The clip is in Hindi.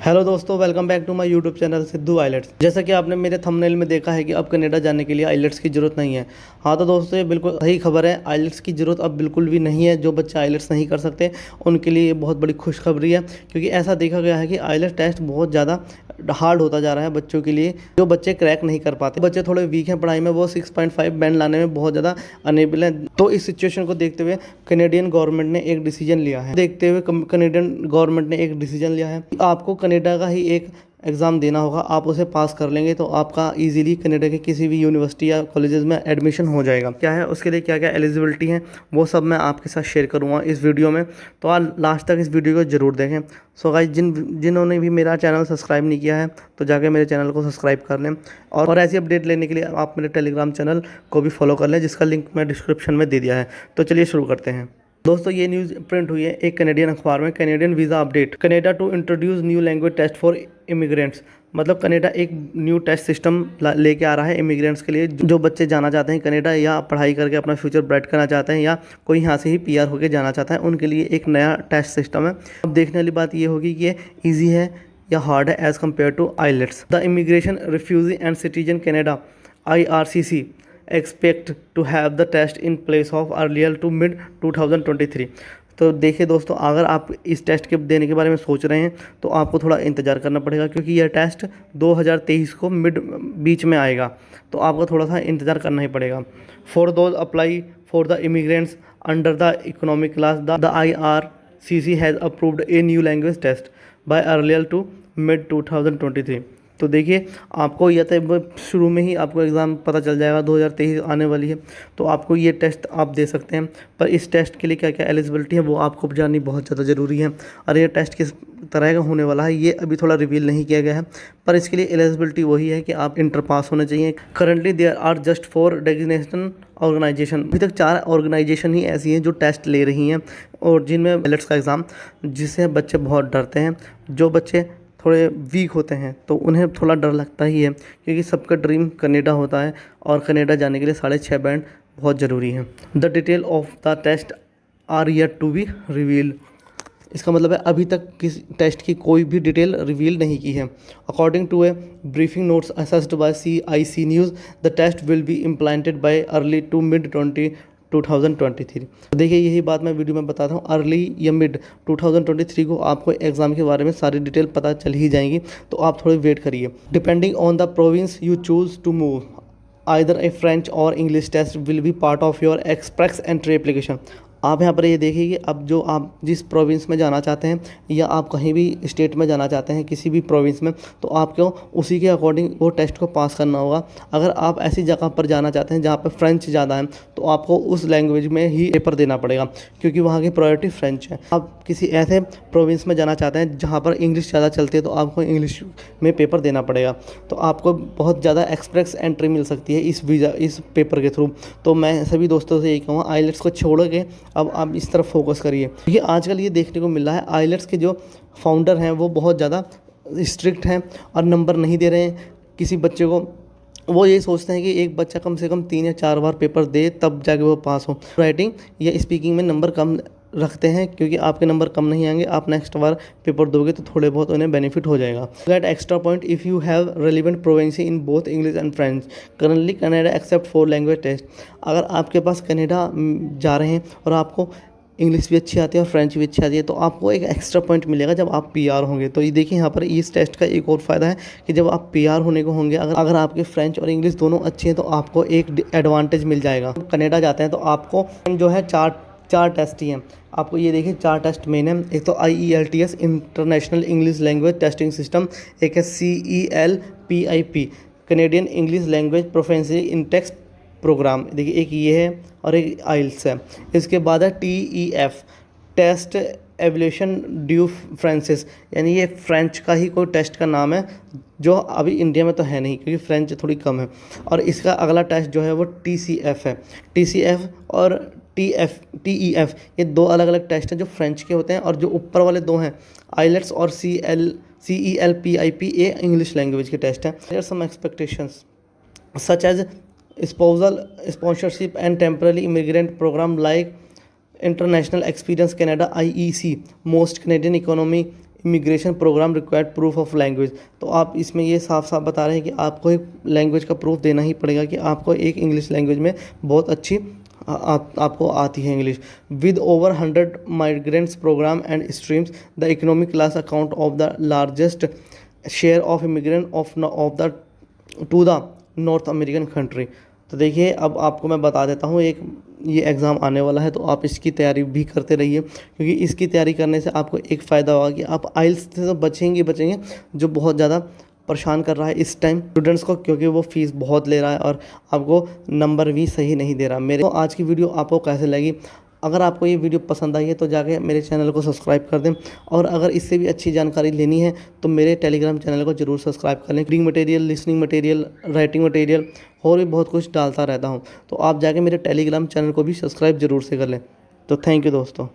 हेलो दोस्तों, welcome back to my YouTube channel Sidhu IELTS. जैसा कि आपने मेरे थंबनेल में देखा है कि अब कनाडा जाने के लिए आइलेट्स की ज़रूरत नहीं है। हाँ तो दोस्तों, ये बिल्कुल सही खबर है। आइलेट्स की ज़रूरत अब बिल्कुल भी नहीं है। जो बच्चे आइलेट्स नहीं कर सकते उनके लिए ये बहुत बड़ी खुशखबरी है, क्योंकि ऐसा देखा गया है कि आइलेट्स टेस्ट बहुत ज़्यादा हार्ड होता जा रहा है बच्चों के लिए। जो बच्चे क्रैक नहीं कर पाते, बच्चे थोड़े वीक हैं पढ़ाई में, वो 6.5 बैंड लाने में बहुत ज़्यादा अनेबल हैं। तो इस सिचुएशन को देखते हुए कनेडियन गवर्नमेंट ने एक डिसीजन लिया है। देखते हुए कनेडियन गवर्नमेंट ने एक डिसीजन लिया है, आपको कनाडा का ही एक एग्ज़ाम देना होगा। आप उसे पास कर लेंगे तो आपका इजीली कनाडा के किसी भी यूनिवर्सिटी या कॉलेजेस में एडमिशन हो जाएगा। क्या है उसके लिए, क्या क्या एलिजिबिलिटी है, वो सब मैं आपके साथ शेयर करूँगा इस वीडियो में। तो आप लास्ट तक इस वीडियो को ज़रूर देखें। सो गाइस, जिन्होंने भी मेरा चैनल सब्सक्राइब नहीं किया है तो जाके मेरे चैनल को सब्सक्राइब कर लें, और ऐसी अपडेट लेने के लिए आप मेरे टेलीग्राम चैनल को भी फॉलो कर लें, जिसका लिंक मैं डिस्क्रिप्शन में दे दिया है। तो चलिए शुरू करते हैं। दोस्तों, ये न्यूज़ प्रिंट हुई है एक कनेडियन अखबार में। Canadian visa update, Canada to introduce new language test for immigrants. मतलब कनाडा एक न्यू टेस्ट सिस्टम लेके आ रहा है इमिग्रेंट्स के लिए। जो बच्चे जाना चाहते हैं कनाडा, या पढ़ाई करके अपना फ्यूचर ब्राइट करना चाहते हैं, या कोई यहाँ से ही पीआर होकर जाना चाहता है, उनके लिए एक नया टेस्ट सिस्टम है। अब देखने वाली बात ये होगी कि ये ईजी है या हार्ड है as compared to IELTS. The immigration refugee and citizen Canada IRCC expect to have the test in place of earlier to mid 2023। तो देखिए दोस्तों, अगर आप इस टेस्ट के देने के बारे में सोच रहे हैं तो आपको थोड़ा इंतज़ार करना पड़ेगा, क्योंकि यह टेस्ट 2023 को बीच में आएगा। तो आपको थोड़ा सा इंतज़ार करना ही पड़ेगा। For those apply for the immigrants under the economic class, the IRCC has approved a new language test by earlier to mid 2023। तो देखिए, आपको या तो शुरू में ही आपको एग्ज़ाम पता चल जाएगा 2023 आने वाली है, तो आपको ये टेस्ट आप दे सकते हैं। पर इस टेस्ट के लिए क्या क्या एलिजिबिलिटी है वो आपको जाननी बहुत ज़्यादा ज़रूरी है। और ये टेस्ट किस तरह का होने वाला है ये अभी थोड़ा रिवील नहीं किया गया है, पर इसके लिए एलिजिबिलिटी वही है कि आप इंटर पास होने चाहिए। Currently there are just 4 designation organisation. अभी तक 4 ऑर्गेनाइजेशन ही ऐसी हैं जो टेस्ट ले रही हैं, और जिनमें आइलेट्स का एग्ज़ाम, जिससे बच्चे बहुत डरते हैं। जो बच्चे थोड़े वीक होते हैं तो उन्हें थोड़ा डर लगता ही है, क्योंकि सबका ड्रीम कनाडा होता है, और कनाडा जाने के लिए 6.5 बैंड बहुत ज़रूरी है। The detail of the test are yet to be reveal. इसका मतलब है अभी तक किस टेस्ट की कोई भी डिटेल रिवील नहीं की है। According to a briefing notes assessed by CIC news, the test will be implanted by early to mid 2023। तो देखिए, यही बात मैं वीडियो में बताता हूँ, अर्ली या मिड 2023 को आपको एग्ज़ाम के बारे में सारी डिटेल पता चल ही जाएंगी। तो आप थोड़ी वेट करिए। Depending on the province you choose to move, either a French or English test will be part of your express entry application. आप यहाँ पर ये देखिए कि अब जो आप जिस प्रोविंस में जाना चाहते हैं, या आप कहीं भी स्टेट में जाना चाहते हैं किसी भी प्रोविंस में, तो आपको उसी के अकॉर्डिंग वो टेस्ट को पास करना होगा। अगर आप ऐसी जगह पर जाना चाहते हैं जहाँ पर फ्रेंच ज़्यादा है, तो आपको उस लैंग्वेज में ही पेपर देना पड़ेगा, क्योंकि वहाँ की प्रायोरिटी फ्रेंच है। आप किसी ऐसे प्रोविंस में जाना चाहते हैं जहाँ पर इंग्लिश ज़्यादा चलती है, तो आपको इंग्लिश में पेपर देना पड़ेगा। तो आपको बहुत ज़्यादा एक्सप्रेस एंट्री मिल सकती है इस पेपर के थ्रू। तो मैं सभी दोस्तों से यही कहूँगा, आइलेट्स को छोड़ के अब आप इस तरफ फोकस करिए। क्योंकि आजकल ये देखने को मिल रहा है, आइलेट्स के जो फाउंडर हैं वो बहुत ज़्यादा स्ट्रिक्ट हैं और नंबर नहीं दे रहे हैं किसी बच्चे को। वो ये सोचते हैं कि एक बच्चा कम से कम 3 या 4 बार पेपर दे तब जाके वो पास हो। राइटिंग या स्पीकिंग में नंबर कम रखते हैं, क्योंकि आपके नंबर कम नहीं आएंगे, आप नेक्स्ट बार पेपर दोगे तो थोड़े बहुत उन्हें बेनिफिट हो जाएगा। Get extra point if you have relevant proficiency in both English and French. Currently Canada accept 4 language test. अगर आपके पास कनाडा जा रहे हैं और आपको इंग्लिश भी अच्छी आती है और फ्रेंच भी अच्छी आती है, तो आपको एक एक्स्ट्रा पॉइंट मिलेगा जब आप पीआर होंगे। तो ये देखिए, यहाँ पर इस टेस्ट का एक और फ़ायदा है कि जब आप पीआर होने को होंगे, अगर आपके फ्रेंच और इंग्लिश दोनों अच्छे हैं, तो आपको एक एडवांटेज मिल जाएगा। कनाडा जाते हैं तो आपको जो है चार टेस्ट ही हैं। आपको ये देखिए 4 टेस्ट मेन है। एक तो IELTS international English language testing system, एक है CELPIP Canadian English language proficiency in text programme. देखिए, एक ये है और एक आइल्स है। इसके बाद है TEF टेस्ट एवल्यूशन ड्यू फ्रांसिस, यानी ये फ्रेंच का ही कोई टेस्ट का नाम है, जो अभी इंडिया में तो है नहीं क्योंकि फ्रेंच थोड़ी कम है। और इसका अगला टेस्ट जो है वो TCF है। TCF और TEF ये 2 अलग अलग टेस्ट हैं जो फ्रेंच के होते हैं, और जो ऊपर वाले 2 हैं आइलेट्स और CELPIP ये इंग्लिश लैंग्वेज के टेस्ट हैं। There are some expectations such as spousal sponsorship and temporary immigrant program like International Experience Canada IEC. Most Canadian economy immigration program required proof of language. तो आप इसमें ये साफ साफ बता रहे हैं कि आपको एक लैंग्वेज का प्रूफ देना ही पड़ेगा कि आपको एक इंग्लिश लैंग्वेज में बहुत अच्छी आपको आती है English. With over 100 migrants program and streams the economic class account of the largest share of immigrant of the to the North American country. तो देखिए अब आपको मैं बता देता हूँ, एक ये एग्ज़ाम आने वाला है तो आप इसकी तैयारी भी करते रहिए, क्योंकि इसकी तैयारी करने से आपको एक फ़ायदा होगा कि आप आइल्स से तो बचेंगे जो बहुत ज़्यादा परेशान कर रहा है इस टाइम स्टूडेंट्स को, क्योंकि वो फ़ीस बहुत ले रहा है और आपको नंबर भी सही नहीं दे रहा। मेरे तो आज की वीडियो आपको कैसे लगी? अगर आपको ये वीडियो पसंद आई है तो जाके मेरे चैनल को सब्सक्राइब कर दें, और अगर इससे भी अच्छी जानकारी लेनी है तो मेरे टेलीग्राम चैनल को जरूर सब्सक्राइब कर लें। Reading material, listening material, writing material और भी बहुत कुछ डालता रहता हूँ, तो आप जाके मेरे टेलीग्राम चैनल को भी सब्सक्राइब जरूर से कर लें। तो थैंक यू दोस्तों।